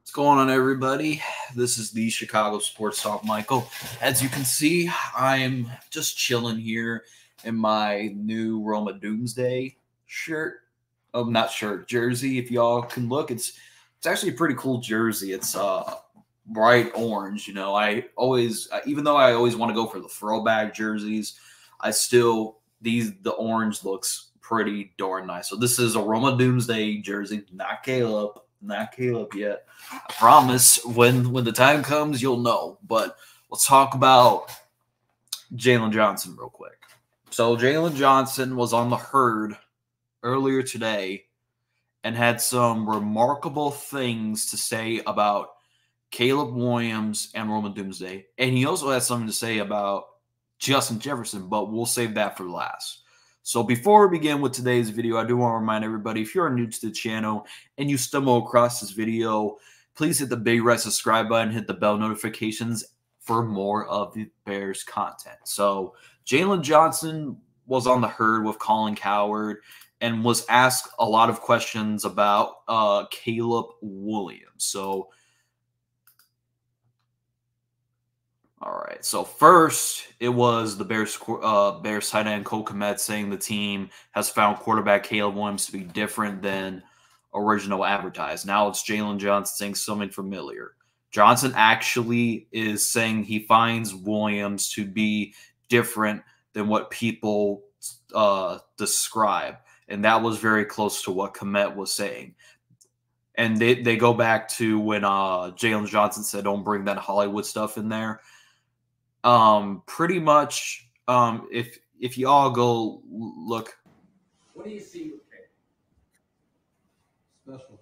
What's going on, everybody? This is the Chicago Sports Talk, Michael. As you can see, I'm just chilling here in my new Roma Doomsday shirt. Oh, not shirt, jersey. If y'all can look, it's actually a pretty cool jersey. It's bright orange. You know, I always, even though I always want to go for the throwback jerseys, the orange looks pretty darn nice. So this is a Roma Doomsday jersey, not Caleb yet. I promise when the time comes, you'll know. But let's talk about Jaylon Johnson real quick. So Jaylon Johnson was on the Herd earlier today and had some remarkable things to say about Caleb Williams and Roma Doomsday. And he also has something to say about Justin Jefferson, but we'll save that for last. So before we begin with today's video, I do want to remind everybody, if you're new to the channel and you stumble across this video, please hit the big red subscribe button, hit the bell notifications for more of the Bears content. So Jaylon Johnson was on the Herd with Colin Cowherd and was asked a lot of questions about Caleb Williams. So all right. So first, it was the Bears tight end Cole Kmet saying the team has found quarterback Caleb Williams to be different than original advertised. Now it's Jaylon Johnson saying something familiar. Johnson actually is saying he finds Williams to be different than what people describe, and that was very close to what Kmet was saying. And they go back to when Jaylon Johnson said, "Don't bring that Hollywood stuff in there." Pretty much, if y'all go look. What do you see with K? Special.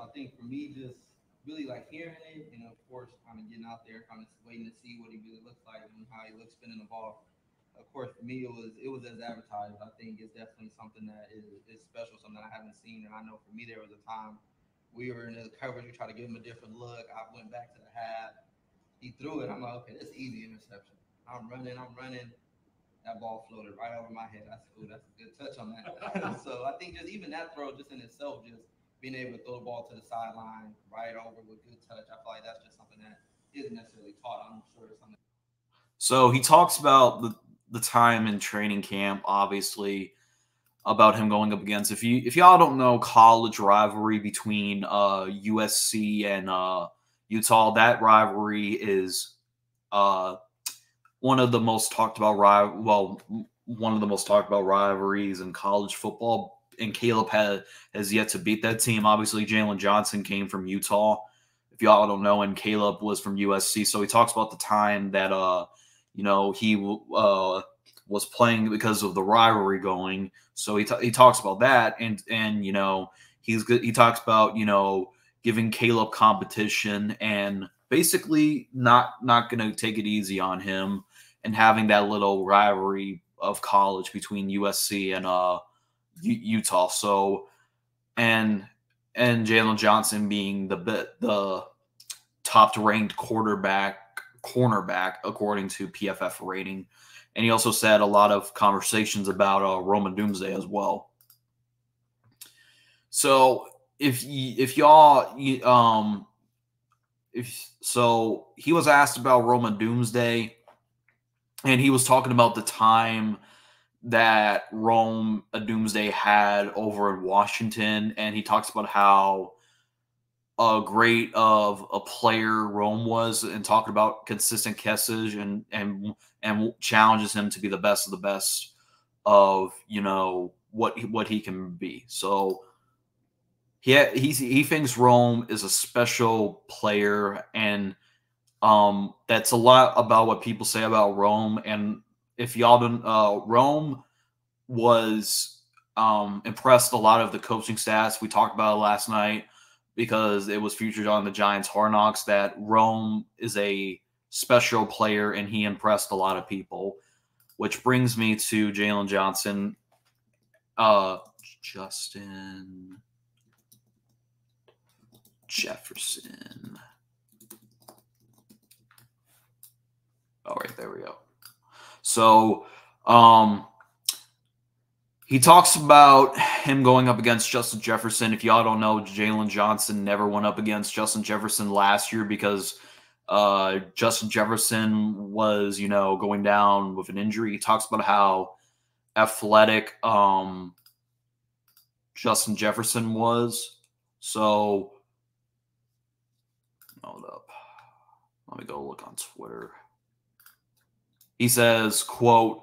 I think for me, just really like hearing it, and of course, kind of getting out there, kind of waiting to see what he really looks like and how he looks spinning the ball. Of course, for me, it was as advertised. I think it's definitely something that is special, something I haven't seen, and I know for me, there was a time we were in the coverage, we tried to give him a different look. I went back to the half. He threw it. I'm like, okay, that's easy interception. I'm running. That ball floated right over my head. That's cool. That's a good touch on that. So I think just even that throw, just in itself, just being able to throw the ball to the sideline, right over with good touch, I feel like that's just something that isn't necessarily taught. I'm sure it's something. So he talks about the time in training camp, obviously, about him going up against. If y'all don't know, college rivalry between USC and Utah, that rivalry is one of the most talked about rivalries in college football, and Caleb has yet to beat that team. Obviously, Jaylon Johnson came from Utah, if y'all don't know, and Caleb was from USC. So he talks about the time that he was playing because of the rivalry going. So he talks about that, and he talks about giving Caleb competition and basically not going to take it easy on him, and having that little rivalry of college between USC and Utah. So, and Jaylon Johnson being the top ranked cornerback according to PFF rating. And he also said a lot of conversations about Roma Doomsday as well. So so he was asked about Roma Doomsday, and he was talking about the time that Rome Doomsday had over in Washington, and he talks about how great of a player Rome was, and talking about consistent catches and challenges him to be the best of the best of what he can be. So he thinks Rome is a special player, and that's a lot about what people say about Rome. And if y'all don't, Rome was impressed a lot of the coaching staffs. We talked about it last night because it was featured on the Giants Hard Knocks that Rome is a special player, and he impressed a lot of people. Which brings me to Jaylon Johnson. Justin Jefferson. All right, there we go. So he talks about him going up against Justin Jefferson. If y'all don't know, Jaylon Johnson never went up against Justin Jefferson last year because Justin Jefferson was, going down with an injury. He talks about how athletic Justin Jefferson was. So, hold up. Let me go look on Twitter. He says, quote,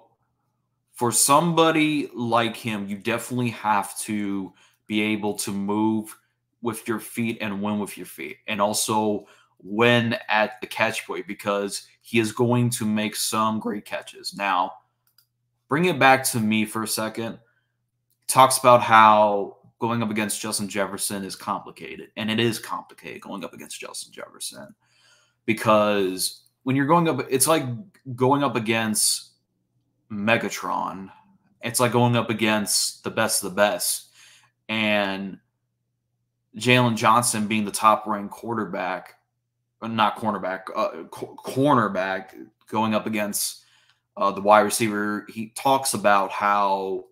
"For somebody like him, you definitely have to be able to move with your feet and win with your feet, and also win at the catch point, because he is going to make some great catches." Now, bring it back to me for a second. Talks about how going up against Justin Jefferson is complicated, and it is complicated going up against Justin Jefferson, because when you're going up, it's like going up against Megatron. It's like going up against the best of the best. And Jaylon Johnson being the top-ranked quarterback, not cornerback, cornerback, going up against the wide receiver, he talks about how,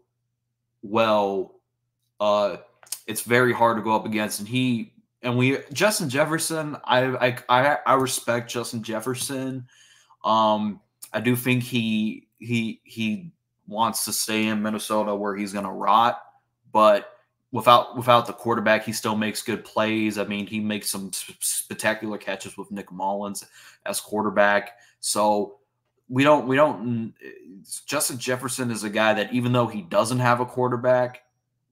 it's very hard to go up against. Justin Jefferson, I respect Justin Jefferson. I do think he wants to stay in Minnesota where he's going to rot, but without the quarterback, he still makes good plays. I mean, he makes some spectacular catches with Nick Mullins as quarterback. So Justin Jefferson is a guy that, even though he doesn't have a quarterback,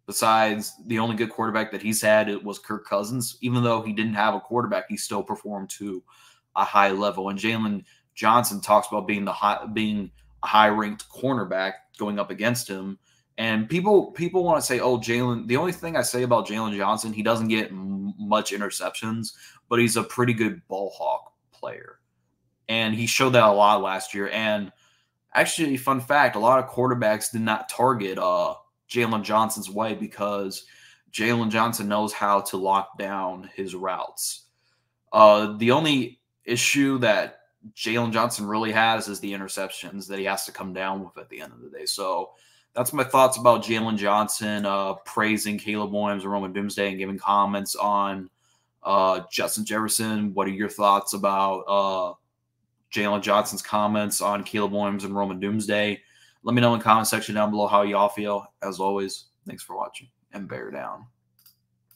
besides the only good quarterback that he's had, it was Kirk Cousins. Even though he didn't have a quarterback, he still performed to a high level. And Jaylon Johnson talks about being a high-ranked cornerback going up against him. And people want to say, oh, Jaylon. The only thing I say about Jaylon Johnson, he doesn't get much interceptions, but he's a pretty good ball hawk player. And he showed that a lot last year. And actually, fun fact, a lot of quarterbacks did not target Jaylon Johnson's way, because Jaylon Johnson knows how to lock down his routes. The only issue that Jaylon Johnson really has is the interceptions that he has to come down with at the end of the day. So that's my thoughts about Jaylon Johnson, praising Caleb Williams and Roman Doomsday, and giving comments on Justin Jefferson. What are your thoughts about Jaylon Johnson's comments on Caleb Williams and Roman Doomsday? Let me know in the comment section down below how y'all feel. As always, thanks for watching, and bear down.